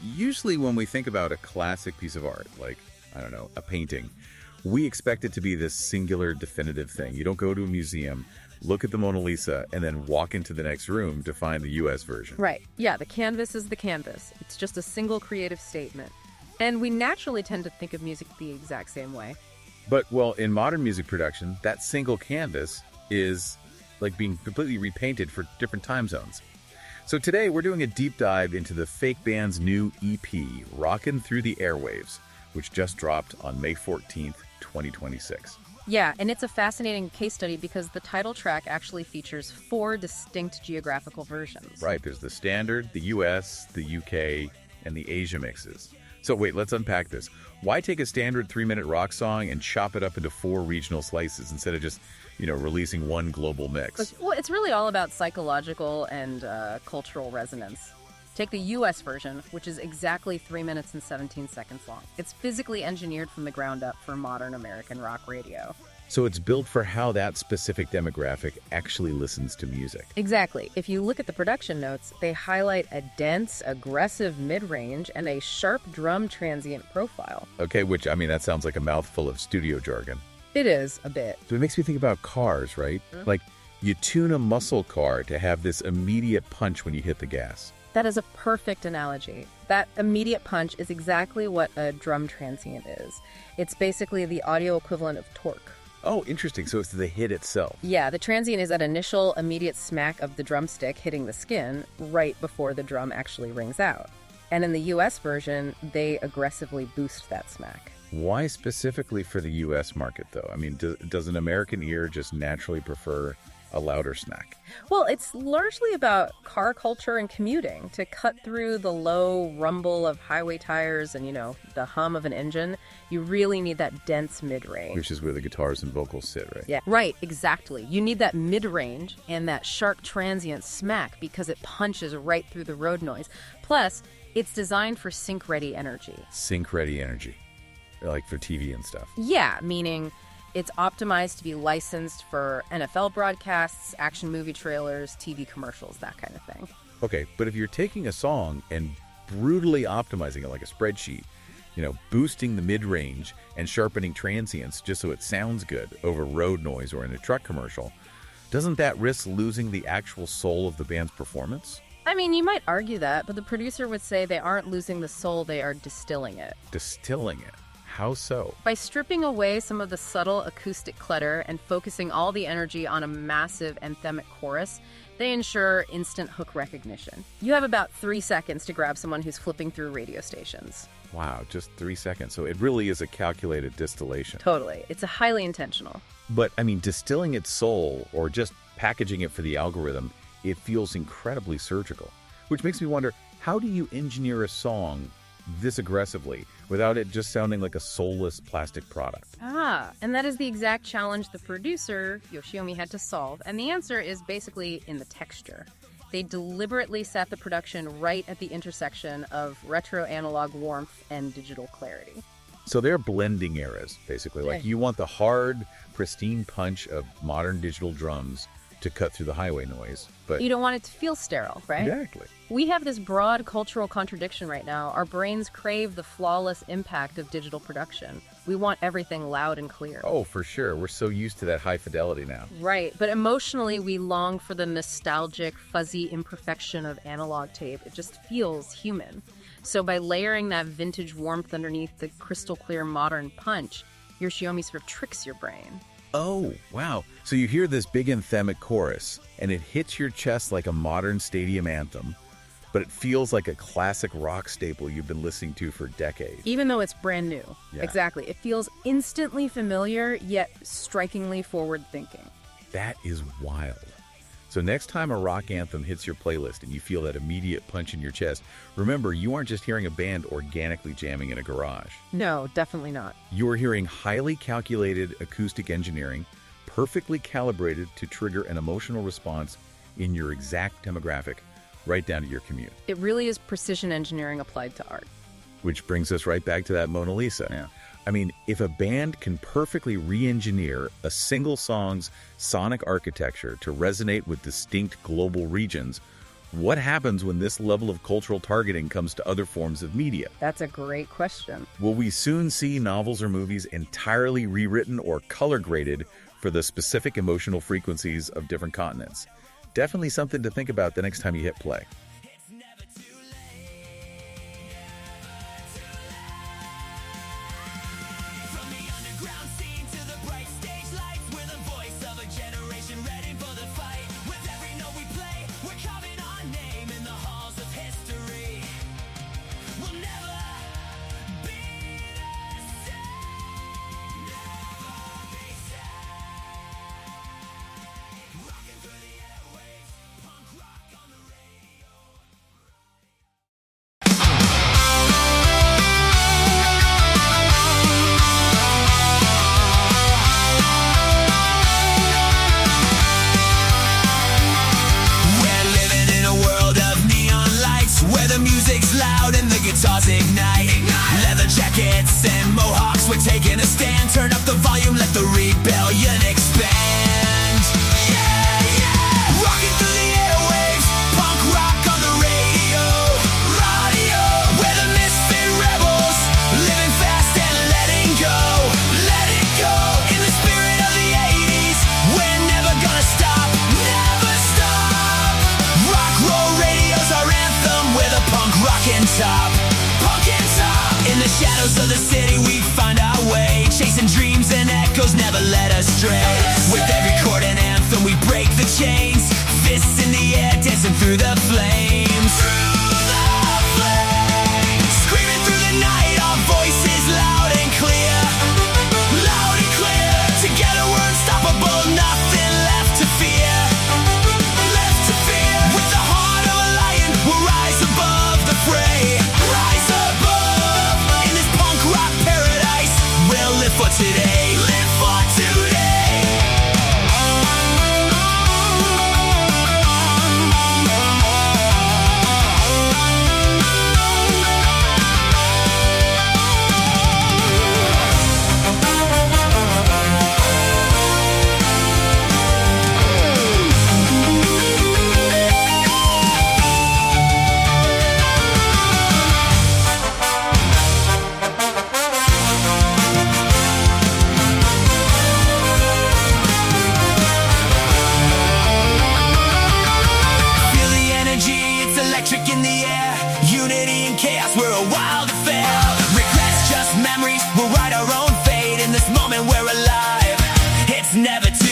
Usually when we think about a classic piece of art, like, I don't know, a painting, we expect it to be this singular, definitive thing. You don't go to a museum, look at the Mona Lisa, and then walk into the next room to find the U.S. version. Right. Yeah, the canvas is the canvas. It's just a single creative statement. And we naturally tend to think of music the exact same way. But, well, in modern music production, that single canvas is like being completely repainted for different time zones. So today we're doing a deep dive into the fake band's new EP, Rockin Through the Airwaves, which just dropped on May 14th, 2026. Yeah, and it's a fascinating case study because the title track actually features 4 distinct geographical versions. Right, there's the standard, the US, the UK, and the Asia mixes. So wait, let's unpack this. Why take a standard 3-minute rock song and chop it up into 4 regional slices instead of just, releasing one global mix? Well, it's really all about psychological and cultural resonance. Take the US version, which is exactly 3 minutes and 17 seconds long. It's physically engineered from the ground up for modern American rock radio. So it's built for how that specific demographic actually listens to music. Exactly. If you look at the production notes, they highlight a dense, aggressive mid-range and a sharp drum transient profile. Okay, that sounds like a mouthful of studio jargon. It is, a bit. So it makes me think about cars, right? Mm-hmm. Like, you tune a muscle car to have this immediate punch when you hit the gas. That is a perfect analogy. That immediate punch is exactly what a drum transient is. It's basically the audio equivalent of torque. Oh, interesting. So it's the hit itself. Yeah, the transient is that initial immediate smack of the drumstick hitting the skin right before the drum actually rings out. And in the US version, they aggressively boost that smack. Why specifically for the US market, though? Does an American ear just naturally prefer a louder smack? Well, it's largely about car culture and commuting. To cut through the low rumble of highway tires and, the hum of an engine, you really need that dense mid-range. Which is where the guitars and vocals sit, right? Yeah, right, exactly. You need that mid-range and that sharp transient smack because it punches right through the road noise. Plus, it's designed for sync-ready energy. Sync-ready energy. Like for TV and stuff. Yeah, meaning it's optimized to be licensed for NFL broadcasts, action movie trailers, TV commercials, that kind of thing. Okay, but if you're taking a song and brutally optimizing it like a spreadsheet, boosting the mid-range and sharpening transients just so it sounds good over road noise or in a truck commercial, doesn't that risk losing the actual soul of the band's performance? You might argue that, but the producer would say they aren't losing the soul, they are distilling it. Distilling it? How so? By stripping away some of the subtle acoustic clutter and focusing all the energy on a massive anthemic chorus, they ensure instant hook recognition. You have about 3 seconds to grab someone who's flipping through radio stations. Wow, just 3 seconds. So it really is a calculated distillation. Totally. It's a highly intentional. But, distilling its soul or just packaging it for the algorithm, it feels incredibly surgical. Which makes me wonder, how do you engineer a song this aggressively without it just sounding like a soulless plastic product? And that is the exact challenge the producer, Yoshiomi, had to solve. And the answer is basically in the texture. They deliberately set the production right at the intersection of retro-analog warmth and digital clarity. So they're blending eras, basically. Like, you want the hard, pristine punch of modern digital drums to cut through the highway noise, but you don't want it to feel sterile, right? Exactly. We have this broad cultural contradiction right now. Our brains crave the flawless impact of digital production. We want everything loud and clear. Oh, for sure. We're so used to that high fidelity now. Right, but emotionally we long for the nostalgic, fuzzy imperfection of analog tape. It just feels human. So by layering that vintage warmth underneath the crystal clear modern punch, Yoshiomi sort of tricks your brain. Oh, wow. So you hear this big anthemic chorus, and it hits your chest like a modern stadium anthem, but it feels like a classic rock staple you've been listening to for decades. Even though it's brand new. Yeah. Exactly. It feels instantly familiar, yet strikingly forward-thinking. That is wild. So next time a rock anthem hits your playlist and you feel that immediate punch in your chest, remember, you aren't just hearing a band organically jamming in a garage. No, definitely not. You are hearing highly calculated acoustic engineering, perfectly calibrated to trigger an emotional response in your exact demographic, right down to your commute. It really is precision engineering applied to art. Which brings us right back to that Mona Lisa. Yeah. If a band can perfectly re-engineer a single song's sonic architecture to resonate with distinct global regions, What happens when this level of cultural targeting comes to other forms of media? That's a great question. Will we soon see novels or movies entirely rewritten or color graded for the specific emotional frequencies of different continents? Definitely something to think about the next time you hit play. Guitars ignite. Leather jackets and mohawks, we're taking a stand. Turn up the volume, let the rebellion expand. Yeah, yeah. Rockin' through the airwaves, punk rock on the radio. Radio, we're the misfit rebels, living fast and letting go. Let it go. In the spirit of the 80s, we're never gonna stop. Never stop. Rock roll radio's our anthem, we're the punk rockin' top. In the shadows of the city we find our way, chasing dreams and echoes never let us stray. With every chord and anthem we break the chains, fists in the air dancing through the flames. Screaming through the night, our voices loud and clear. Loud and clear. Together we're unstoppable, nothing left to fear. Left to fear. With the heart of a lion we'll rise above the fray. Rise above. Live for today, live for today. In the air, unity and chaos, we're a wild affair. Regrets, just memories, we'll write our own fate. In this moment we're alive, it's never too